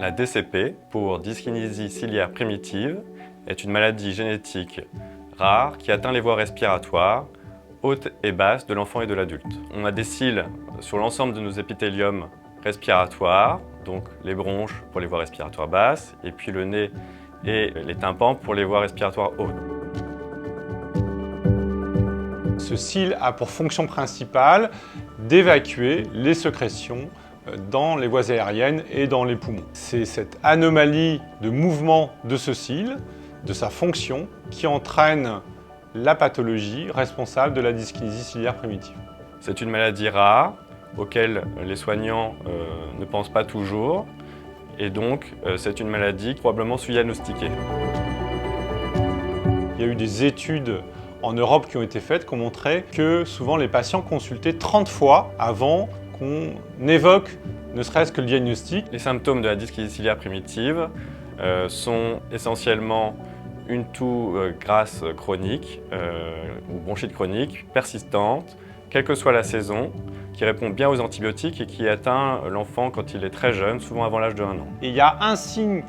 La DCP, pour dyskinésie ciliaire primitive, est une maladie génétique rare qui atteint les voies respiratoires hautes et basses de l'enfant et de l'adulte. On a des cils sur l'ensemble de nos épithéliums respiratoires, donc les bronches pour les voies respiratoires basses, et puis le nez et les tympans pour les voies respiratoires hautes. Ce cil a pour fonction principale d'évacuer les sécrétions dans les voies aériennes et dans les poumons. C'est cette anomalie de mouvement de ce cil, de sa fonction, qui entraîne la pathologie responsable de la dyskinésie ciliaire primitive. C'est une maladie rare auquel les soignants ne pensent pas toujours, et donc c'est une maladie probablement sous-diagnostiquée. Il y a eu des études en Europe qui ont été faites qui ont montré que souvent les patients consultaient 30 fois avant qu'on évoque ne serait-ce que le diagnostic. Les symptômes de la dyskinésie ciliaire primitive sont essentiellement une toux grasse chronique ou bronchite chronique persistante, quelle que soit la saison, qui répond bien aux antibiotiques et qui atteint l'enfant quand il est très jeune, souvent avant l'âge de 1 an. Et il y a un signe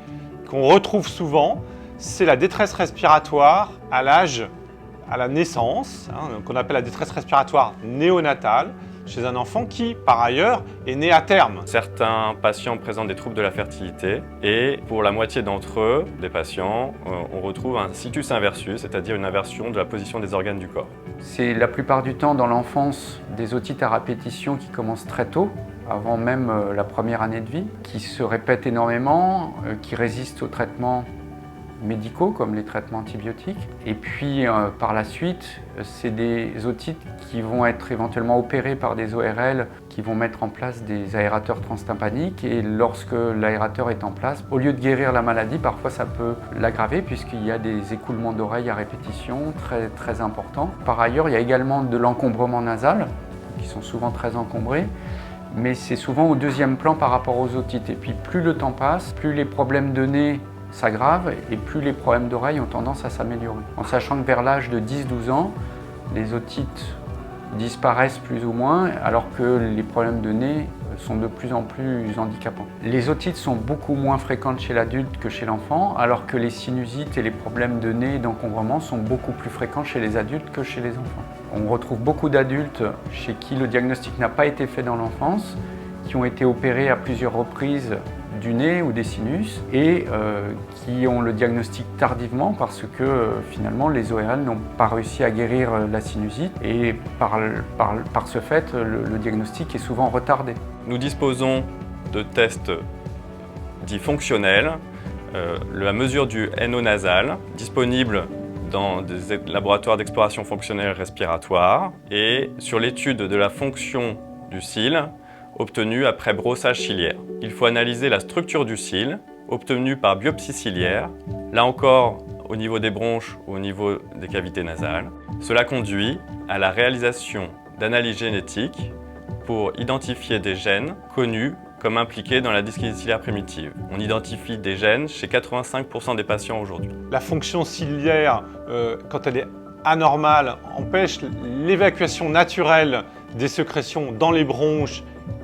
qu'on retrouve souvent, c'est la détresse respiratoire à la naissance, qu'on appelle la détresse respiratoire néonatale, chez un enfant qui, par ailleurs, est né à terme. Certains patients présentent des troubles de la fertilité et pour la moitié d'entre eux, des patients, on retrouve un situs inversus, c'est-à-dire une inversion de la position des organes du corps. C'est la plupart du temps dans l'enfance des otites à répétition qui commencent très tôt, avant même la première année de vie, qui se répètent énormément, qui résistent aux traitements médicaux comme les traitements antibiotiques. Et puis par la suite, c'est des otites qui vont être éventuellement opérées par des ORL qui vont mettre en place des aérateurs transtympaniques. Et lorsque l'aérateur est en place, au lieu de guérir la maladie, parfois ça peut l'aggraver puisqu'il y a des écoulements d'oreilles à répétition très importants. Par ailleurs, il y a également de l'encombrement nasal, qui sont souvent très encombrés. Mais c'est souvent au deuxième plan par rapport aux otites. Et puis plus le temps passe, plus les problèmes de nez s'aggravent et plus les problèmes d'oreille ont tendance à s'améliorer. En sachant que vers l'âge de 10-12 ans, les otites disparaissent plus ou moins alors que les problèmes de nez sont de plus en plus handicapants. Les otites sont beaucoup moins fréquentes chez l'adulte que chez l'enfant alors que les sinusites et les problèmes de nez et d'encombrement sont beaucoup plus fréquents chez les adultes que chez les enfants. On retrouve beaucoup d'adultes chez qui le diagnostic n'a pas été fait dans l'enfance, qui ont été opérés à plusieurs reprises du nez ou des sinus et qui ont le diagnostic tardivement parce que finalement les ORL n'ont pas réussi à guérir la sinusite et par ce fait le diagnostic est souvent retardé. Nous disposons de tests dits fonctionnels, la mesure du NO nasal disponible dans des laboratoires d'exploration fonctionnelle respiratoire et sur l'étude de la fonction du cil obtenue après brossage ciliaire. Il faut analyser la structure du cil, obtenue par biopsie ciliaire, là encore au niveau des bronches ou au niveau des cavités nasales. Cela conduit à la réalisation d'analyses génétiques pour identifier des gènes connus comme impliqués dans la dyskinésie ciliaire primitive. On identifie des gènes chez 85% des patients aujourd'hui. La fonction ciliaire, quand elle est anormale, empêche l'évacuation naturelle des sécrétions dans les bronches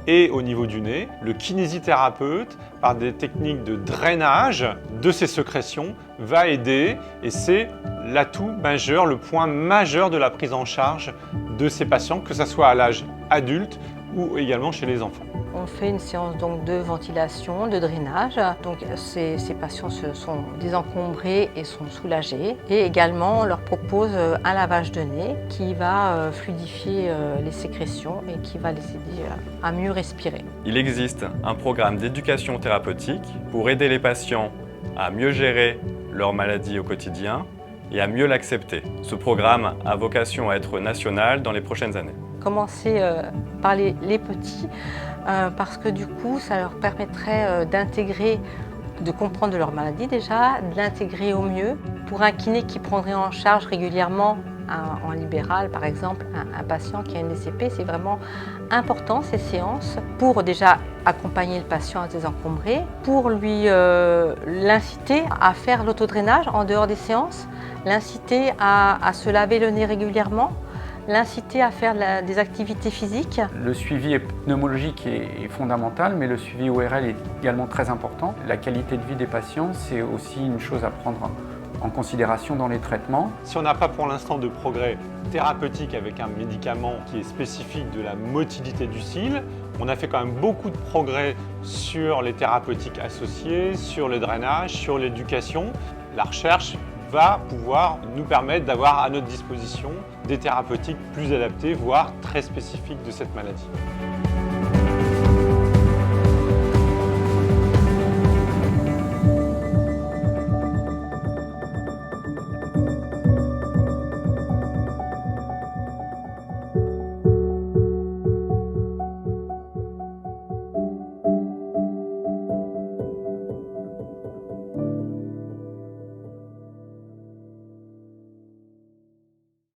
et au niveau du nez. Le kinésithérapeute, par des techniques de drainage de ces sécrétions, va aider et c'est l'atout majeur, le point majeur de la prise en charge de ces patients, que ce soit à l'âge adulte ou également chez les enfants. On fait une séance donc de ventilation, de drainage. Donc ces patients se sont désencombrés et sont soulagés. Et également, on leur propose un lavage de nez qui va fluidifier les sécrétions et qui va les aider à mieux respirer. Il existe un programme d'éducation thérapeutique pour aider les patients à mieux gérer leur maladie au quotidien et à mieux l'accepter. Ce programme a vocation à être national dans les prochaines années. Commencer par les petits parce que du coup ça leur permettrait d'intégrer, de comprendre leur maladie déjà, de l'intégrer au mieux. Pour un kiné qui prendrait en charge régulièrement en libéral par exemple un patient qui a une DCP, c'est vraiment important ces séances pour déjà accompagner le patient à se désencombrer, pour lui l'inciter à faire l'autodrainage en dehors des séances, l'inciter à se laver le nez régulièrement, l'inciter à faire des activités physiques. Le suivi pneumologique est fondamental, mais le suivi ORL est également très important. La qualité de vie des patients, c'est aussi une chose à prendre en considération dans les traitements. Si on n'a pas pour l'instant de progrès thérapeutique avec un médicament qui est spécifique de la motilité du cil, on a fait quand même beaucoup de progrès sur les thérapeutiques associées, sur le drainage, sur l'éducation. La recherche va pouvoir nous permettre d'avoir à notre disposition des thérapeutiques plus adaptées, voire très spécifiques de cette maladie.